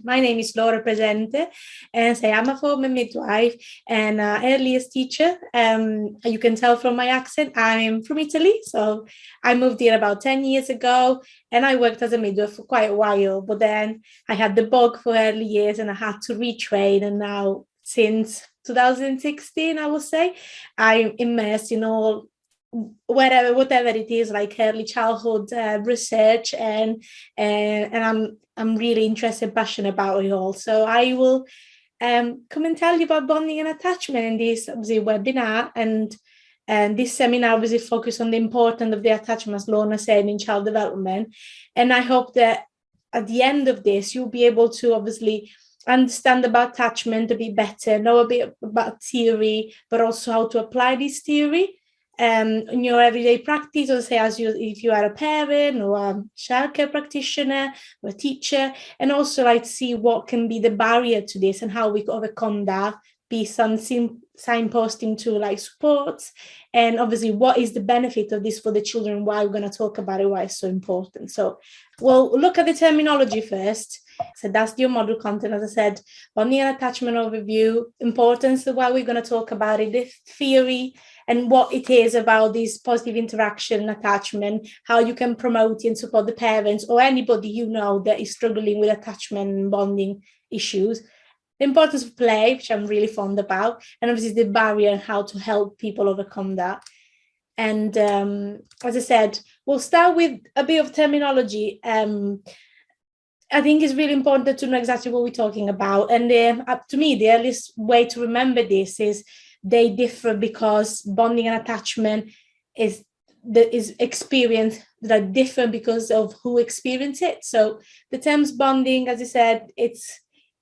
my name is Laura Presente, and say I'm a former midwife and early years teacher. You can tell from my accent, I'm from Italy. So I moved here about 10 years ago, and I worked as a midwife for quite a while. But then I had the bug for early years and I had to retrain. And now since 2016, I would say, I'm immersed in all whatever it is, like early childhood research, and I'm really interested and passionate about it all. So I will come and tell you about bonding and attachment in this obviously webinar, and this seminar obviously focus on the importance of the attachment, as Lorna said, in child development. And I hope that at the end of this you'll be able to obviously understand about attachment a bit better, know a bit about theory, but also how to apply this theory in your everyday practice, or say if you are a parent or a childcare practitioner or a teacher, and also like see what can be the barrier to this and how we can overcome that, be some signposting to like supports, and obviously what is the benefit of this for the children, why we're going to talk about it, why it's so important. So we'll look at the terminology first. So that's your module content, as I said, bonding and attachment overview, importance of why we're going to talk about it, the theory, and what it is about this positive interaction, attachment, how you can promote and support the parents or anybody you know that is struggling with attachment and bonding issues. The importance of play, which I'm really fond about, and obviously the barrier and how to help people overcome that. And as I said, we'll start with a bit of terminology. I think it's really important to know exactly what we're talking about. And to me, the earliest way to remember this is they differ because bonding and attachment is experience that are different because of who experience it. So the terms bonding, as I said, it's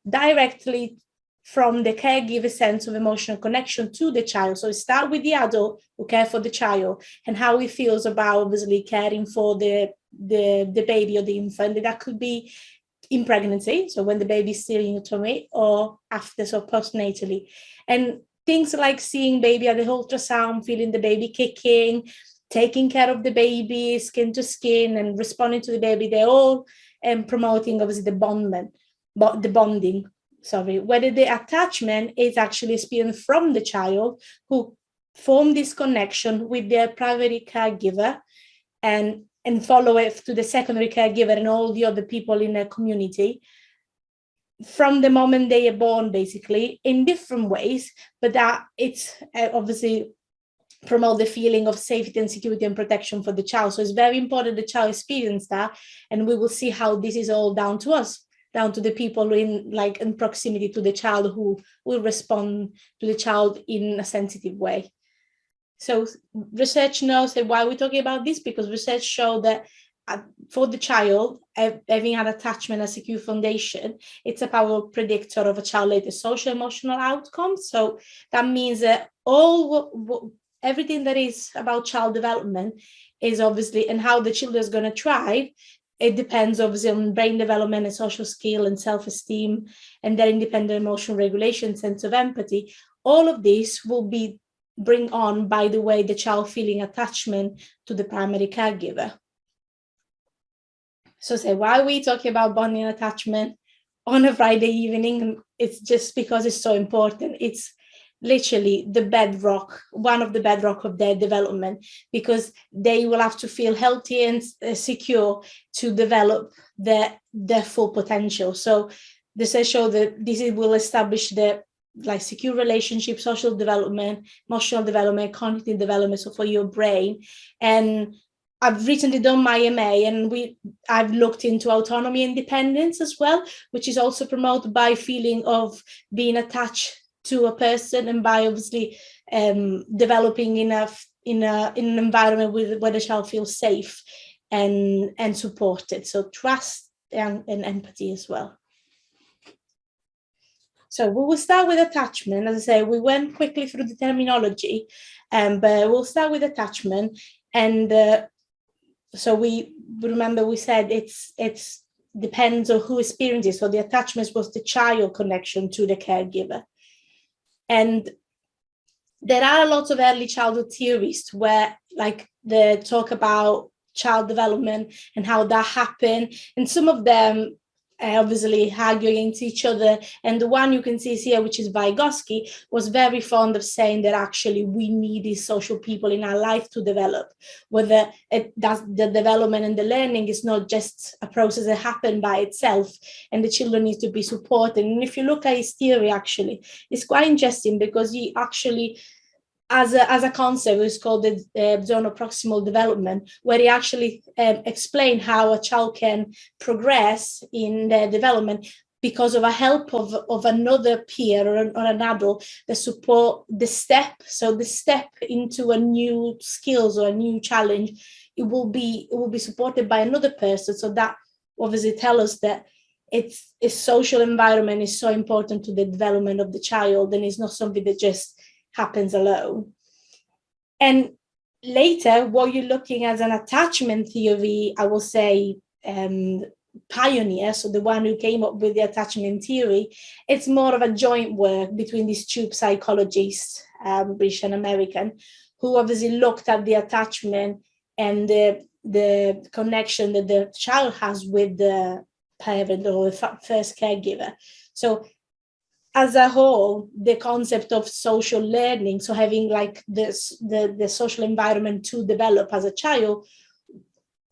directly from the caregiver sense of emotional connection to the child. So it starts with the adult who care for the child and how he feels about obviously caring for the baby or the infant. That could be in pregnancy, so when the baby's still in your tummy, or after, so postnatally. And things like seeing baby at the ultrasound, feeling the baby kicking, taking care of the baby, skin to skin, and responding to the baby, they're all promoting obviously the bonding. Whether the attachment is actually experienced from the child who form this connection with their primary caregiver and follow it to the secondary caregiver and all the other people in the community from the moment they are born, basically, in different ways, but that it's obviously promote the feeling of safety and security and protection for the child. So it's very important the child experience that, and we will see how this is all down to us, down to the people in proximity to the child who will respond to the child in a sensitive way. So research knows why we're talking about this, because research show that for the child, having an attachment, a secure foundation, it's a powerful predictor of a child's later social emotional outcomes. So that means that everything that is about child development is obviously, and how the child is going to thrive, it depends obviously on brain development and social skill and self-esteem and their independent emotional regulation, sense of empathy. All of this will be bring on by the way the child feeling attachment to the primary caregiver. So why are we talking about bonding and attachment on a Friday evening? It's just because it's so important. It's literally the bedrock, one of the bedrock of their development, because they will have to feel healthy and secure to develop their full potential. So this show that this will establish the secure relationship, social development, emotional development, cognitive development, so for your brain. And I've recently done my MA, and I've looked into autonomy and independence as well, which is also promoted by feeling of being attached to a person, and by obviously developing in an environment where the child feels safe and supported. So trust and empathy as well. So we will start with attachment. As I say, we went quickly through the terminology, but we'll start with attachment. And so we said it's depends on who experiences. So the attachment was the child connection to the caregiver. And there are a lot of early childhood theorists where they talk about child development and how that happened. And some of them obviously argue against each other. And the one you can see here, which is Vygotsky, was very fond of saying that actually we need these social people in our life to develop, whether it does, the development and the learning is not just a process that happens by itself, and the children need to be supported. And if you look at his theory, actually, it's quite interesting because he actually, as a concept, it's called the proximal development, where he actually explained how a child can progress in their development because of a help of another peer or an adult that support the step. So the step into a new skills or a new challenge, it will be supported by another person. So that obviously tell us that its social environment is so important to the development of the child, and it's not something that just happens alone. And later, what you're looking as an attachment theory, I will say, pioneer, so the one who came up with the attachment theory, it's more of a joint work between these two psychologists, British and American, who obviously looked at the attachment and the connection that the child has with the parent or the first caregiver. So as a whole, the concept of social learning, so having like this, the social environment to develop as a child,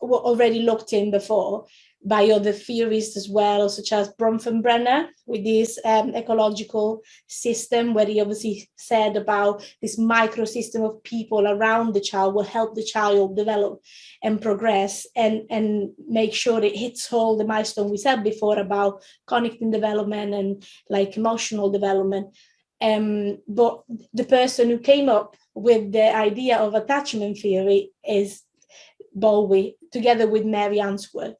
were already looked in before by other theorists as well, such as Bronfenbrenner with this ecological system, where he obviously said about this microsystem of people around the child will help the child develop and progress and make sure it hits all the milestone we said before about cognitive development and like emotional development. But the person who came up with the idea of attachment theory is Bowlby, together with Mary Ainsworth.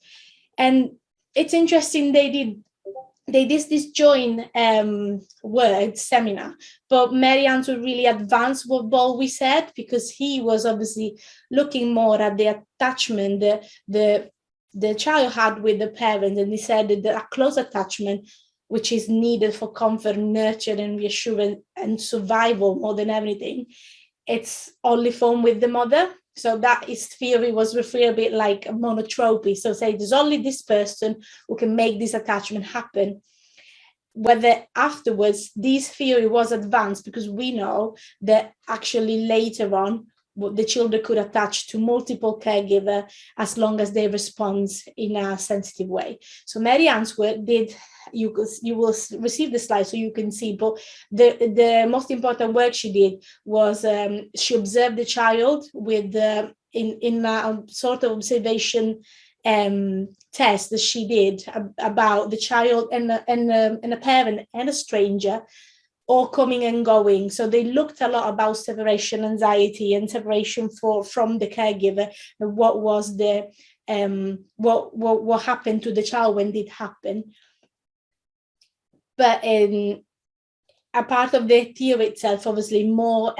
And it's interesting, they did this joint word seminar, but Mary Ainsworth really advanced what Bowlby said, because he was obviously looking more at the attachment the child had with the parent, and he said that a close attachment, which is needed for comfort, nurture, and reassurance and survival more than everything, it's only formed with the mother. So that his theory was referred a bit like a monotropy. So say there's only this person who can make this attachment happen. Whether afterwards this theory was advanced, because we know that actually later on the children could attach to multiple caregivers as long as they respond in a sensitive way. So Mary Ainsworth did, you will receive the slide so you can see, but the most important work she did was she observed the child with in a sort of observation test that she did about the child and a parent and a stranger all coming and going. So they looked a lot about separation anxiety and separation from the caregiver, and what was the what happened to the child when it happened. But a part of the theory itself, obviously more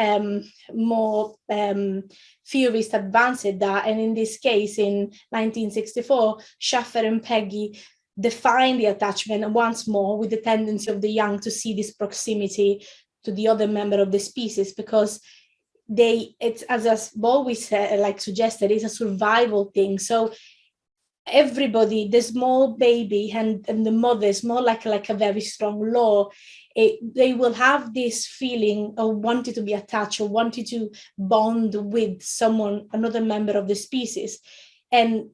theorists advanced that, and in this case, in 1964, Schaffer and Peggy defined the attachment once more with the tendency of the young to see this proximity to the other member of the species, because it's as Bowlby said, like suggested, it's a survival thing. So everybody, the small baby and the mother is more like a very strong law. They will have this feeling of wanting to be attached or wanting to bond with someone, another member of the species. And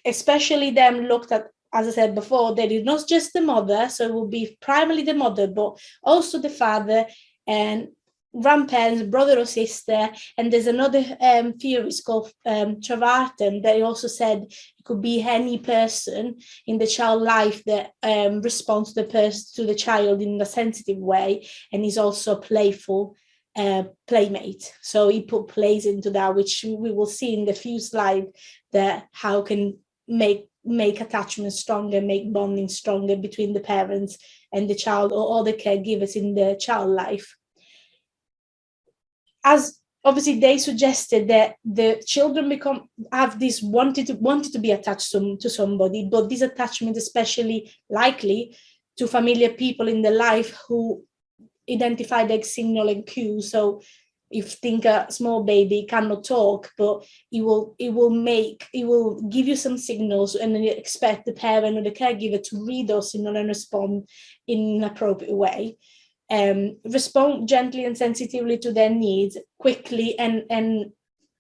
especially them looked at, as I said before, that it's not just the mother, so it will be primarily the mother, but also the father and grandparents, brother or sister. And there's another theorist called Trevarton that also said it could be any person in the child life that responds to the child in a sensitive way, and is also a playful playmate. So he put plays into that, which we will see in the few slides, that how can make attachment stronger, make bonding stronger between the parents and the child or other caregivers in the child life. As obviously they suggested that the children have this wanted to be attached to somebody, but this attachment especially likely to familiar people in their life who identify their signal and cue. So if you think a small baby cannot talk, but it will give you some signals, and then you expect the parent or the caregiver to read those signals and respond in an appropriate way. Respond gently and sensitively to their needs, quickly and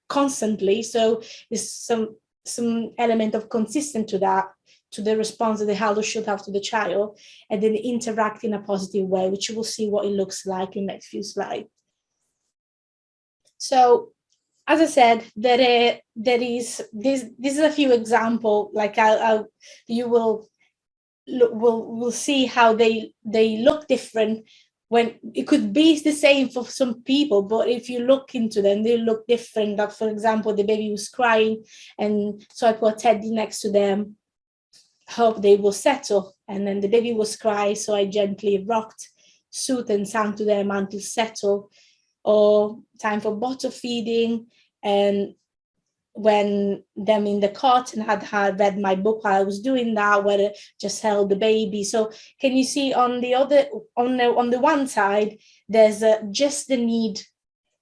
constantly. So there's some element of consistent to that, to the response that the adult should have to the child, and then interact in a positive way, which you will see what it looks like in the next few slides. So, as I said, there is this is a few examples. Like you will see how they look different. When it could be the same for some people, but if you look into them, they look different. Like, for example, the baby was crying, and so I put a teddy next to them, hope they will settle. And then the baby was crying, so I gently rocked, soothed, and sang to them until settle. Or time for bottle feeding, and when them in the cot and had read my book while I was doing that, where I just held the baby. So can you see on the one side, there's just the need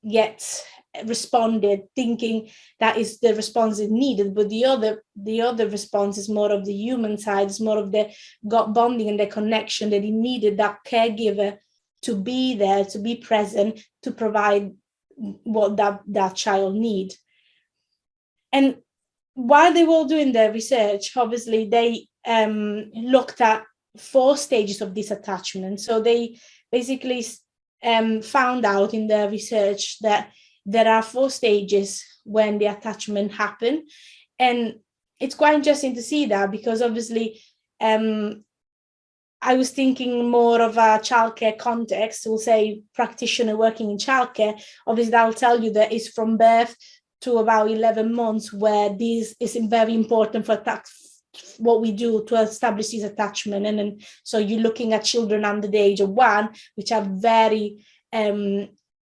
gets responded, thinking that is the response is needed, but the other response is more of the human side, it's more of the gut bonding and the connection that he needed, that caregiver to be there, to be present, to provide what that child need. And while they were doing their research, obviously they looked at 4 stages of this attachment. So they basically found out in their research that there are 4 stages when the attachment happen. And it's quite interesting to see that, because obviously I was thinking more of a childcare context. We'll say practitioner working in childcare. Obviously, I'll tell you that it's from birth to about 11 months where this is very important for what we do to establish this attachment. And then, so you're looking at children under the age of 1, which are very,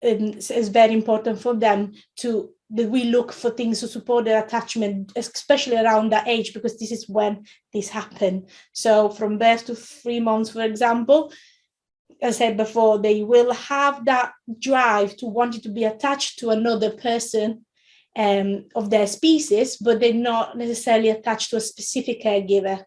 it's very important for them that we look for things to support their attachment, especially around that age, because this is when this happens. So from birth to 3 months, for example, as I said before, they will have that drive to want to be attached to another person of their species, but they're not necessarily attached to a specific caregiver.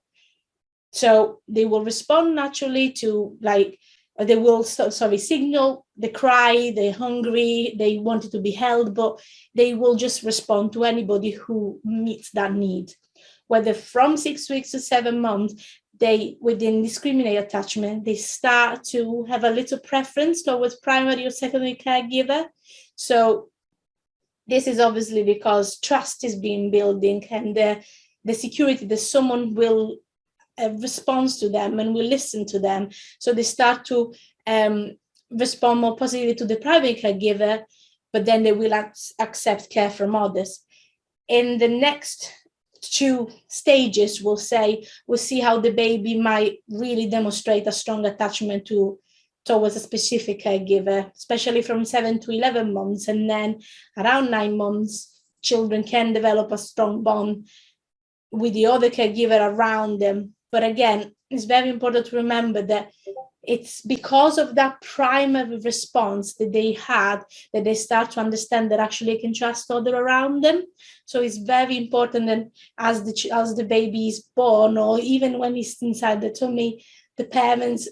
So they will respond naturally to, like, they will signal, they cry, they're hungry, they wanted to be held, but they will just respond to anybody who meets that need. Whether from 6 weeks to 7 months, with indiscriminate attachment, they start to have a little preference towards primary or secondary caregiver. So this is obviously because trust is being building, and the security that someone will respond to them and will listen to them. So they start to respond more positively to the primary caregiver, but then they will accept care from others. In the next 2 stages, we'll see how the baby might really demonstrate a strong attachment towards a specific caregiver, especially from 7 to 11 months. And then around 9 months, children can develop a strong bond with the other caregiver around them. But again, it's very important to remember that it's because of that primary response that they had that they start to understand that actually they can trust others around them. So it's very important that as the baby is born, or even when he's inside the tummy, the parents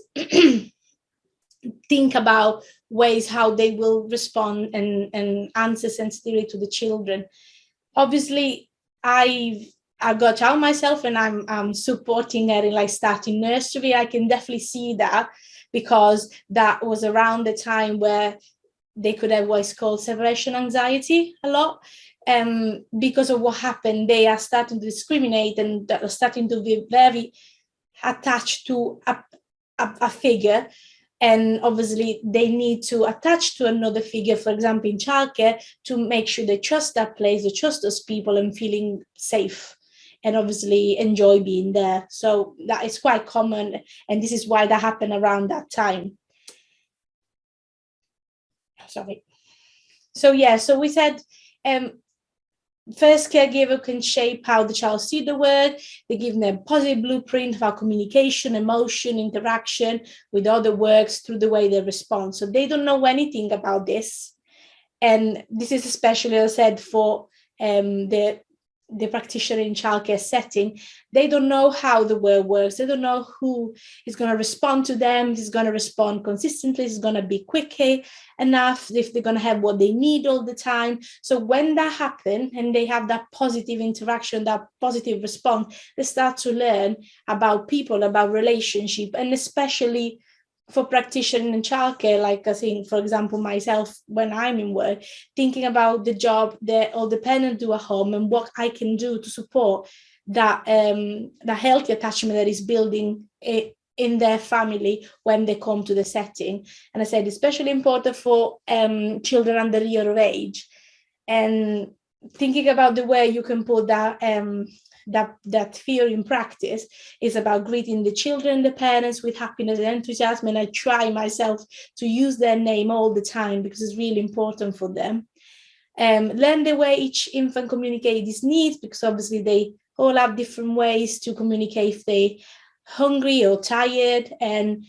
think about ways how they will respond and answer sensitively to the children. Obviously, I've got a child myself, and I'm supporting her in like starting nursery. I can definitely see that, because that was around the time where they could have what's called separation anxiety a lot. Because of what happened, they are starting to discriminate and are starting to be very attached to a figure. And obviously they need to attach to another figure, for example, in childcare, to make sure they trust that place, they trust those people and feeling safe, and obviously enjoy being there. So that is quite common, and this is why that happened around that time. Sorry. So yeah, so we said first, caregiver can shape how the child sees the world. They give them a positive blueprint of how communication, emotion, interaction with other works through the way they respond. So they don't know anything about this. And this is especially, as I said, for the practitioner in childcare setting. They don't know how the world works. They don't know who is going to respond to them. Is going to respond consistently. Is going to be quickly enough. If they're going to have what they need all the time. So when that happens and they have that positive interaction, that positive response, they start to learn about people, about relationship, and especially for practitioners in childcare, like I think, for example, myself, when I'm in work, thinking about the job that all the parents do at home and what I can do to support that the healthy attachment that is building in their family when they come to the setting. And I said, especially important for children under a year of age. And thinking about the way you can put that theory in practice is about greeting the children, the parents with happiness and enthusiasm. And I try myself to use their name all the time because it's really important for them. Learn the way each infant communicates his needs, because obviously they all have different ways to communicate if they're hungry or tired, and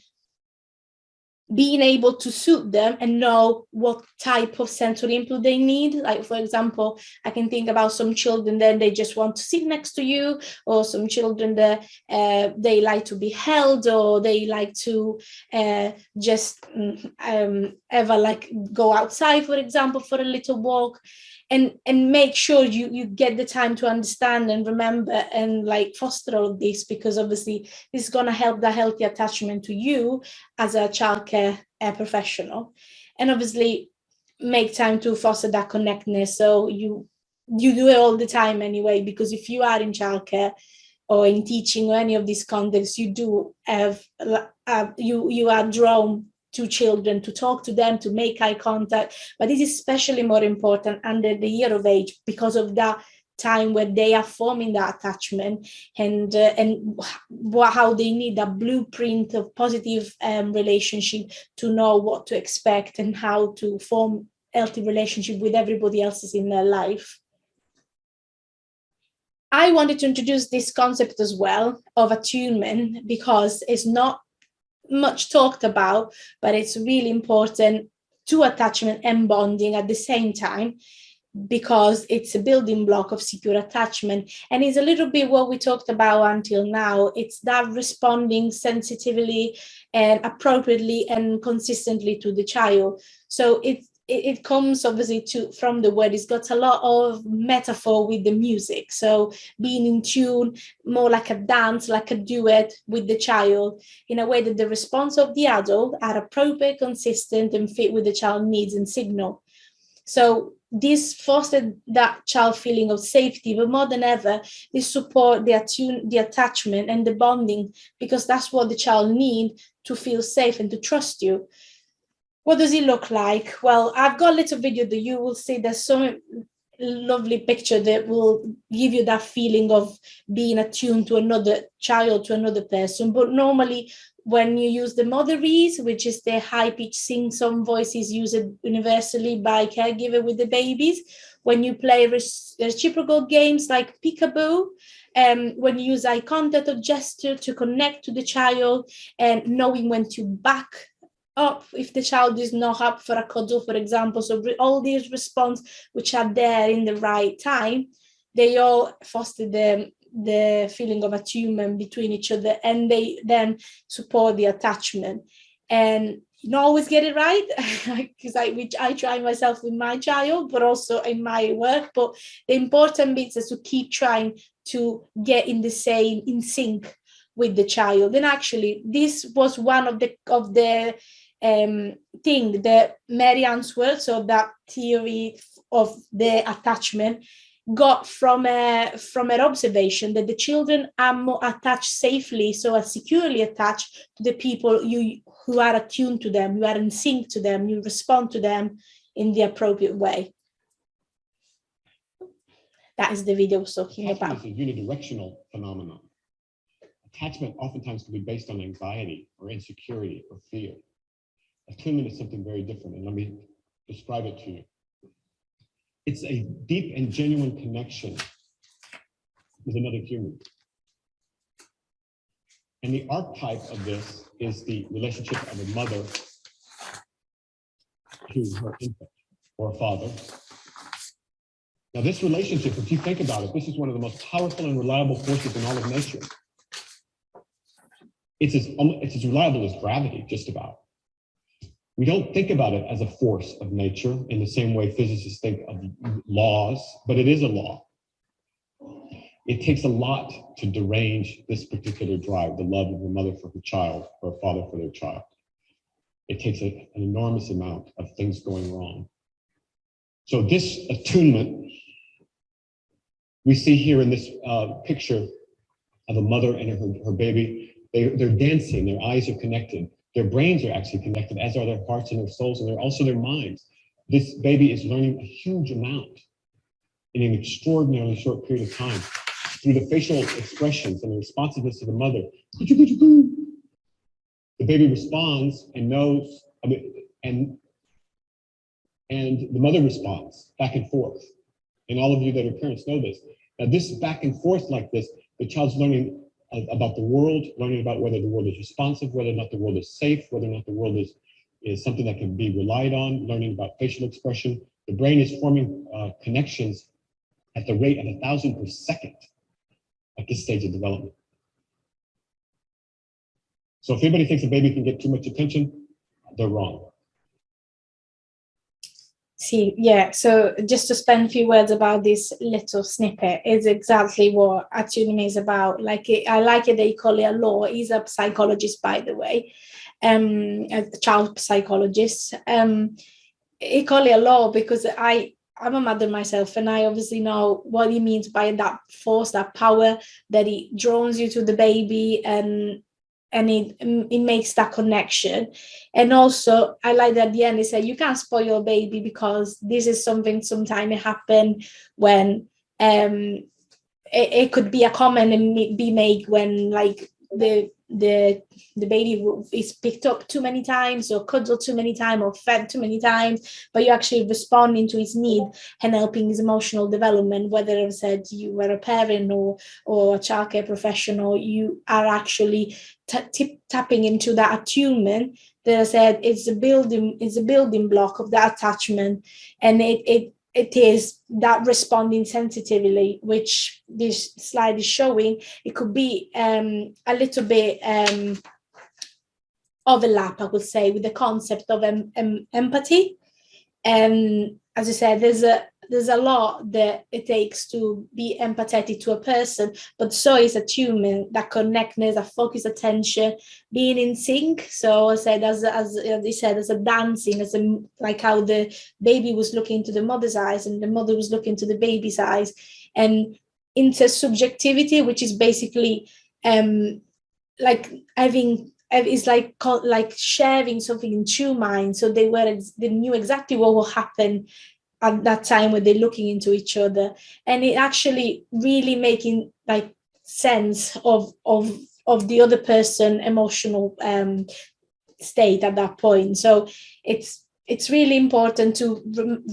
being able to suit them and know what type of sensory input they need. Like, for example, I can think about some children that they just want to sit next to you, or some children that they like to be held, or they like to just ever like go outside, for example, for a little walk. And make sure you get the time to understand and remember and like foster all of this, because obviously this is going to help the healthy attachment to you as a childcare professional. And obviously make time to foster that connectedness, so you do it all the time anyway, because if you are in childcare or in teaching or any of these contexts, you do have you are drawn to children, to talk to them, to make eye contact. But this is especially more important under the year of age, because of that time where they are forming that attachment, and how they need a blueprint of positive relationship to know what to expect and how to form healthy relationship with everybody else in their life. I wanted to introduce this concept as well of attunement, because it's not much talked about, but it's really important to attachment and bonding at the same time, because it's a building block of secure attachment. And it's a little bit what we talked about until now. It's that responding sensitively and appropriately and consistently to the child. So it comes obviously from the word. It's got a lot of metaphor with the music. So being in tune, more like a dance, like a duet with the child, in a way that the response of the adult are appropriate, consistent, and fit with the child's needs and signal. So this fostered that child feeling of safety, but more than ever, this support the attachment and the bonding, because that's what the child needs to feel safe and to trust you. What does it look like? Well, I've got a little video that you will see. There's so lovely picture that will give you that feeling of being attuned to another child, to another person. But normally when you use the motherese, which is the high-pitched sing-song voices used universally by caregiver with the babies, when you play reciprocal games like peekaboo, when you use eye contact or gesture to connect to the child, and knowing when to back up if the child is not up for a cuddle, for example. So all these responses which are there in the right time, they all foster the feeling of attunement between each other, and they then support the attachment. And you don't always get it right, because I try myself with my child, but also in my work. But the important bit is to keep trying to get in sync with the child. And actually, this was one of the thing that Mary Ann's work, so that theory of the attachment, got from her observation, that the children are more attached safely, so are securely attached to the people who are attuned to them, you are in sync to them, you respond to them in the appropriate way. That is the video I was talking about. Attachment is a unidirectional phenomenon. Attachment oftentimes can be based on anxiety or insecurity or fear. Attunement is something very different, and let me describe it to you. It's a deep and genuine connection with another human. And the archetype of this is the relationship of a mother to her infant. or a father. Now, this relationship, if you think about it, this is one of the most powerful and reliable forces in all of nature. It's as reliable as gravity, just about. We don't think about it as a force of nature in the same way physicists think of laws, but it is a law. It takes a lot to derange this particular drive, the love of a mother for her child or a father for their child. It takes an enormous amount of things going wrong. So this attunement we see here in this picture of a mother and her baby. They're dancing, their eyes are connected. Their brains are actually connected, as are their hearts and their souls, and they're also their minds. This baby is learning a huge amount in an extraordinarily short period of time through the facial expressions and the responsiveness of the mother. The baby responds and knows, and the mother responds back and forth. And all of you that are parents know this. Now, this back and forth like this, the child's learning about the world, learning about whether the world is responsive, whether or not the world is safe, whether or not the world is something that can be relied on, learning about facial expression. The brain is forming connections at the rate of 1,000 per second at this stage of development. So if anybody thinks a baby can get too much attention, they're wrong. See, yeah, so just to spend a few words about this little snippet is exactly what attunement is about. I like it they call it a law. He's a psychologist, by the way, a child psychologist. He call it a law because I'm a mother myself, and I obviously know what he means by that force, that power, that it draws you to the baby, and it makes that connection. And also I like that at the end they say you can't spoil your baby, because this is something sometimes it happen when it could be a comment and be made when like the baby is picked up too many times or cuddled too many times or fed too many times, but you're actually responding to his need and helping his emotional development. Whether I said you were a parent or a childcare professional, you are actually tapping into that attunement that I said is a building block of that attachment, and it is that responding sensitively, which this slide is showing. It could be a little bit overlap, I would say, with the concept of empathy. And as I said, there's a lot that it takes to be empathetic to a person, but so is attunement, that connectedness, that focused attention, being in sync. So I said, as he said, as a dancing, like how the baby was looking into the mother's eyes and the mother was looking into the baby's eyes, and intersubjectivity, which is basically like having. It's like sharing something in two minds. So they knew exactly what will happen at that time when they're looking into each other, and it actually really making like sense of the other person emotional state at that point. So it's really important to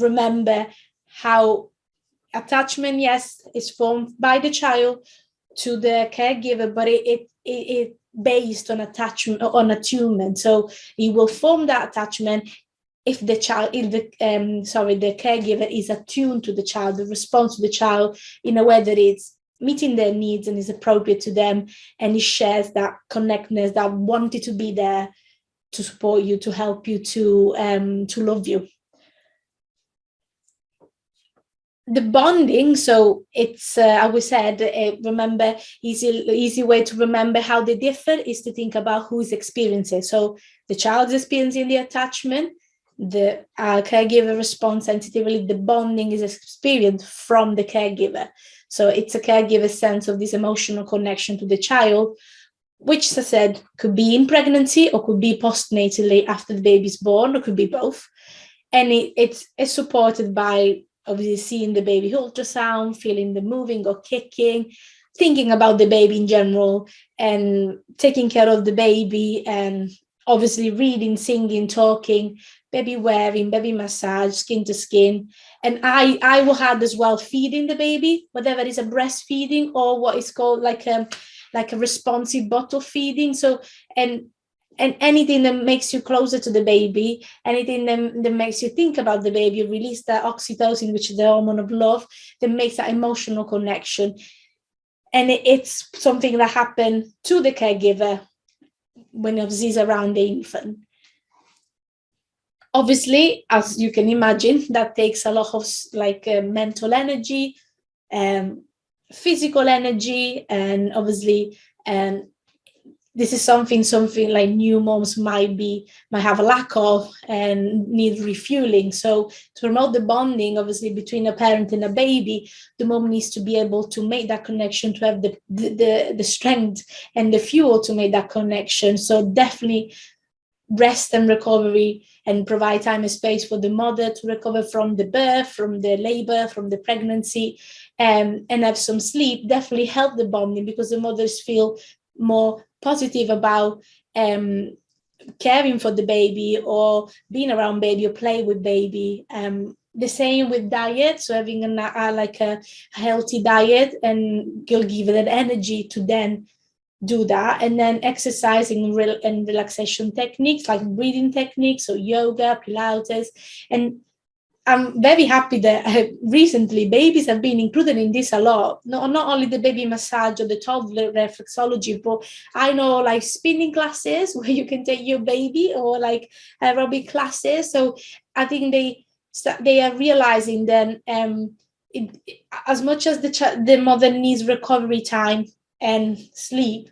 remember how attachment, yes, is formed by the child to the caregiver, but it based on attachment, on attunement. So he will form that attachment if the caregiver is attuned to the child, the response to the child in a way that it's meeting their needs and is appropriate to them, and he shares that connectedness, that wanted to be there to support you, to help you, to love you. The bonding, so it's as we said, remember, easy way to remember how they differ is to think about who's experiencing. So the child's experiencing the attachment, the caregiver responds sensitively. The bonding is experienced from the caregiver. So it's a caregiver's sense of this emotional connection to the child, which, as I said, could be in pregnancy or could be postnatally after the baby's born, or could be both. And it's supported by obviously seeing the baby ultrasound, feeling the moving or kicking, thinking about the baby in general, and taking care of the baby, and obviously reading, singing, talking, baby wearing, baby massage, skin to skin. And I will add as well feeding the baby, whether it is a breastfeeding or what is called like a responsive bottle feeding. So, and and anything that makes you closer to the baby, anything that makes you think about the baby, release that oxytocin, which is the hormone of love, that makes that emotional connection. And it's something that happens to the caregiver when he's around the infant. Obviously, as you can imagine, that takes a lot of mental energy, physical energy, and obviously, this is something like new moms might have a lack of and need refueling. So to promote the bonding, obviously, between a parent and a baby, the mom needs to be able to make that connection, to have the strength and the fuel to make that connection. So definitely rest and recovery, and provide time and space for the mother to recover from the birth, from the labor, from the pregnancy, and have some sleep definitely help the bonding, because the mothers feel more positive about caring for the baby or being around baby or play with baby. The same with diet, so having a healthy diet, and you'll give it that energy to then do that. And then exercising and relaxation techniques like breathing techniques, or yoga, Pilates. And I'm very happy that recently babies have been included in this a lot. Not only the baby massage or the toddler reflexology, but I know like spinning classes where you can take your baby, or like aerobic classes. So I think they are realizing that as much as the mother needs recovery time and sleep,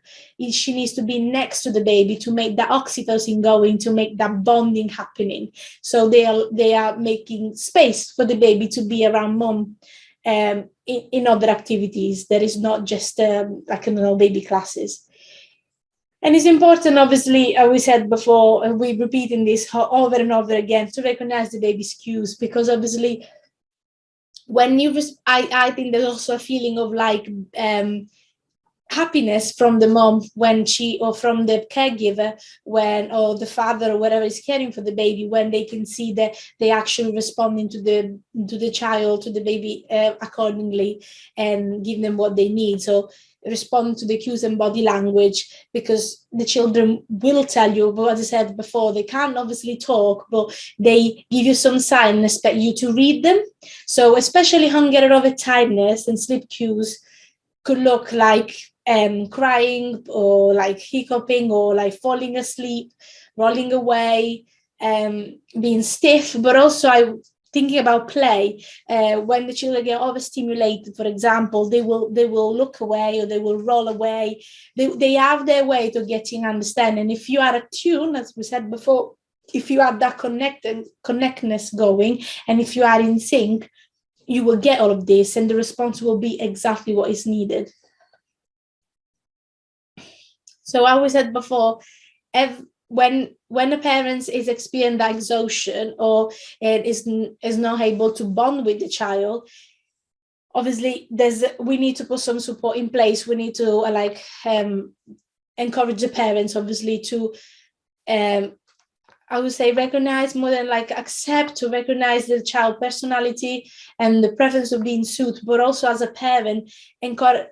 she needs to be next to the baby to make that oxytocin going, to make that bonding happening. So they are making space for the baby to be around mom in other activities. That is not just baby classes. And it's important, obviously, as we said before, and we're repeating this over and over again, to recognize the baby's cues, because obviously when I think there's also a feeling of happiness from the mom or from the caregiver or the father or whatever is caring for the baby, when they can see that they actually responding to the child, to the baby accordingly, and give them what they need. So respond to the cues and body language, because the children will tell you, but as I said before, they can't obviously talk, but they give you some sign and expect you to read them. So especially hunger over tiredness and sleep cues could look like crying, or like hiccuping, or like falling asleep, rolling away, being stiff. But also thinking about play, when the children get overstimulated, for example, they will look away, or they will roll away. They have their way to getting understanding. If you are attuned, as we said before, if you have that connectedness going, and if you are in sync, you will get all of this, and the response will be exactly what is needed. So I always said before, when a parent is experiencing that exhaustion, or is not able to bond with the child, obviously we need to put some support in place. We need to encourage the parents, obviously, to I would say recognize, more than accept, to recognize the child personality and the preference of being suited, but also as a parent,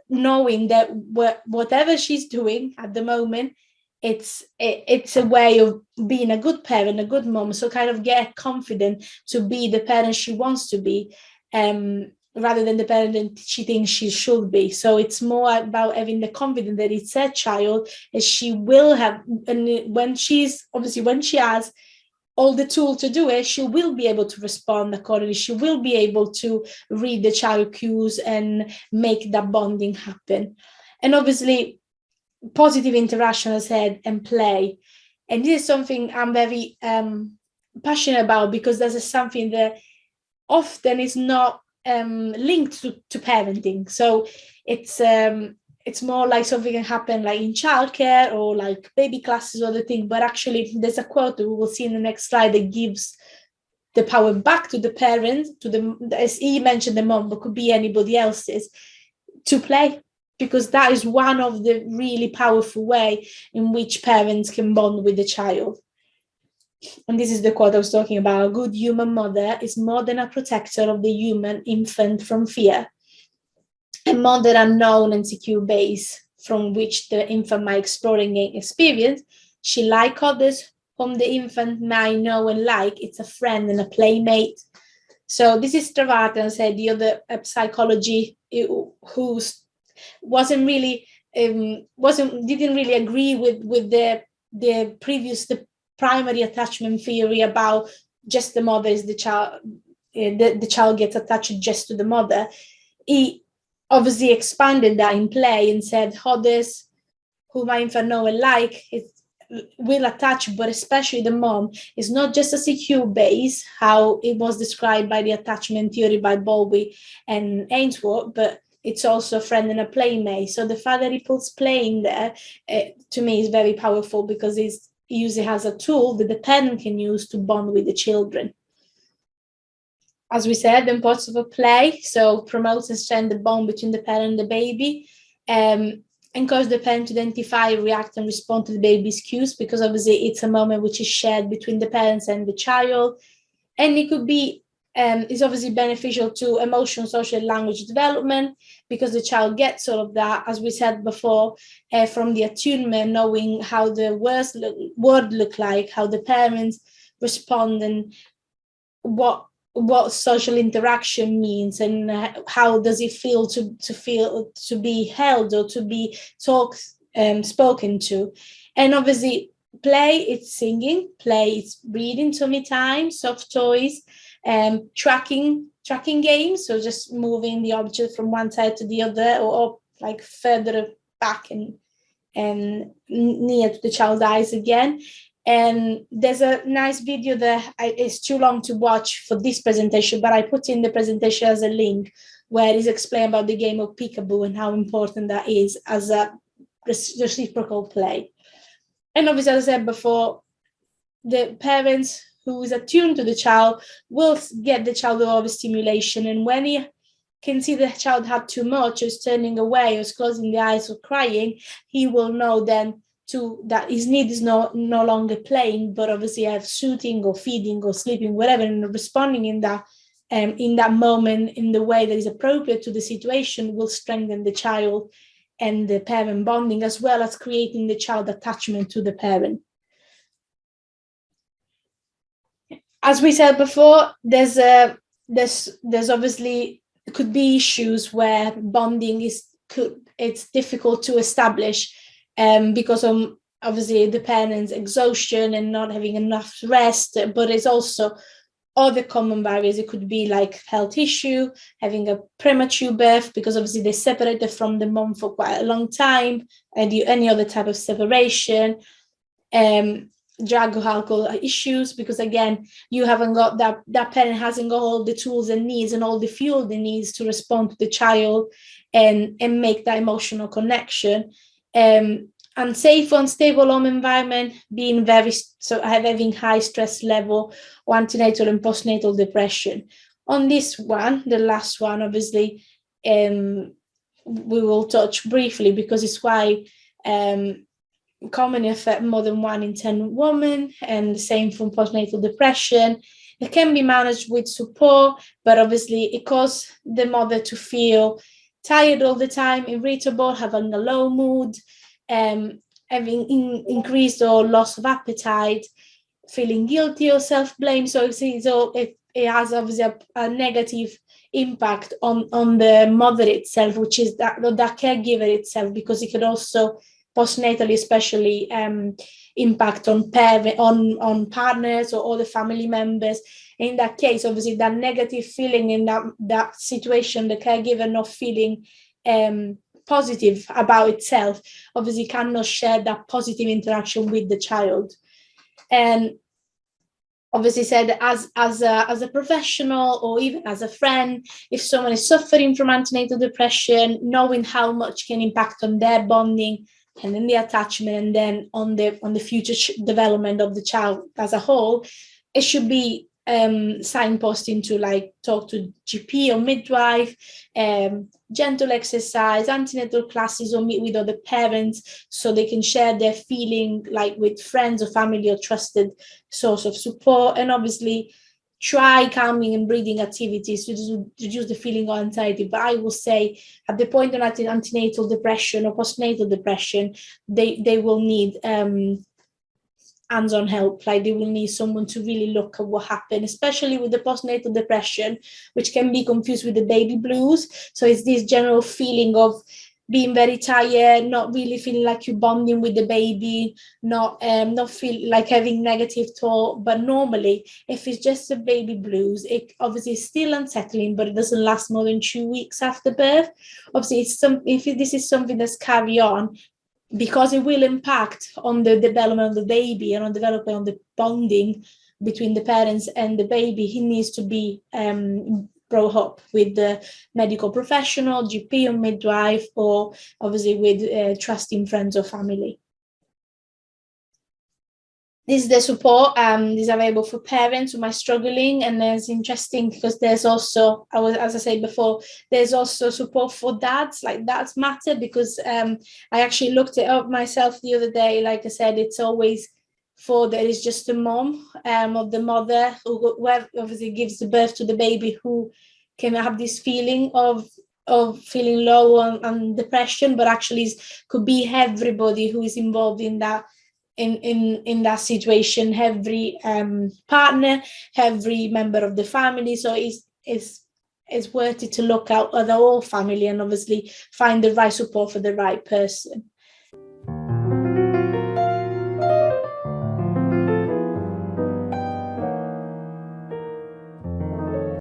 knowing that whatever she's doing at the moment, it's a way of being a good parent, a good mom. So kind of get confident to be the parent she wants to be, rather than the parent that she thinks she should be. So it's more about having the confidence that it's her child, and she will have, and when she has all the tools to do it, she will be able to respond accordingly. She will be able to read the child cues and make that bonding happen. And obviously, positive interaction, as I said, and play. And this is something I'm very passionate about, because this is something that often is not linked to parenting. So it's more like something can happen like in childcare, or like baby classes or the thing. But actually, there's a quote that we will see in the next slide that gives the power back to the parent, as he mentioned, the mom, but could be anybody else's, to play, because that is one of the really powerful way in which parents can bond with the child. And this is the quote I was talking about: a good human mother is more than a protector of the human infant from fear, a more than a known and secure base from which the infant might explore and gain experience. she like others whom the infant might know and like. It's a friend and a playmate. So this is Trevarthen's idea, the psychology who wasn't really didn't really agree with the primary attachment theory about just the mother is the child, the child gets attached just to the mother. He obviously expanded that in play and said others who my infant know and like it will attach, but especially the mom is not just a secure base, how it was described by the attachment theory by Bowlby and Ainsworth, but it's also a friend and a playmate. So the fact that he puts playing there, to me, is very powerful because he uses it as a tool that the parent can use to bond with the children. As we said, the importance of a play, so promotes and strengthens the bond between the parent and the baby. Encourage the parent to identify, react, and respond to the baby's cues, because obviously it's a moment which is shared between the parents and the child. And it could be, is obviously beneficial to emotional, social, language development, because the child gets all of that, as we said before, from the attunement, knowing how the word look like, how the parents respond, and what social interaction means, and how does it feel to be held or to be spoken to. And obviously play, it's singing, play, it's reading tummy time, soft toys, tracking games, so just moving the object from one side to the other, or like further back and near to the child's eyes again. And there's a nice video that it's too long to watch for this presentation, but I put in the presentation as a link where it's explained about the game of peekaboo and how important that is as a reciprocal play. And obviously, as I said before, the parents who is attuned to the child will get the child over stimulation. And when he can see the child have too much, or is turning away, or is closing the eyes or crying, he will know then that his need is no longer playing, but obviously have soothing or feeding or sleeping, whatever, and responding in that moment in the way that is appropriate to the situation will strengthen the child and the parent bonding, as well as creating the child attachment to the parent. As we said before, there's obviously could be issues where bonding it's difficult to establish, because of obviously the parents' exhaustion and not having enough rest, but it's also other common barriers. It could be like health issue, having a premature birth, because obviously they separated from the mom for quite a long time, and any other type of separation, drug or alcohol issues, because again, you haven't got that parent hasn't got all the tools and needs and all the fuel they needs to respond to the child and make that emotional connection. Unsafe, unstable home environment, being having high stress level, or antenatal and postnatal depression. On this one, the last one, obviously, we will touch briefly because it's quite commonly affect more than 1 in 10 women, and the same from postnatal depression. It can be managed with support, but obviously it causes the mother to feel tired all the time, irritable, having a low mood, having increased or loss of appetite, feeling guilty or self-blame. So it has obviously a negative impact on the mother itself, which is that caregiver itself, because it could also postnatally especially impact on partners or other family members. In that case, obviously that negative feeling in that situation, the caregiver not feeling positive about itself, obviously cannot share that positive interaction with the child. And obviously said as a professional or even as a friend, if someone is suffering from antenatal depression, knowing how much can impact on their bonding and then the attachment, and then on the future development of the child as a whole, it should be signposting to like talk to GP or midwife, gentle exercise, antenatal classes, or meet with other parents so they can share their feeling like with friends or family or trusted source of support. And obviously try calming and breathing activities to reduce the feeling of anxiety. But I will say at the point of antenatal depression or postnatal depression, they will need hands-on help. Like, they will need someone to really look at what happened, especially with the postnatal depression, which can be confused with the baby blues. So it's this general feeling of being very tired, not really feeling like you're bonding with the baby, not feel like having negative thought. But normally, if it's just a baby blues, it obviously is still unsettling, but it doesn't last more than 2 weeks after birth. Obviously, if this is something that's carry on, because it will impact on the development of the baby and on development of the bonding between the parents and the baby, he needs to be brought up with the medical professional, GP or midwife, or obviously with trusting friends or family. This is the support is available for parents who might struggling, and it's interesting because there's also, as I said before, there's also support for dads. Like, dads matter, because I actually looked it up myself the other day. Like I said, it's always there is just a mom of the mother who obviously gives the birth to the baby, who can have this feeling of feeling low and depression, but actually could be everybody who is involved in that in that situation, every partner, every member of the family. So it's worth it to look out at the whole family and obviously find the right support for the right person.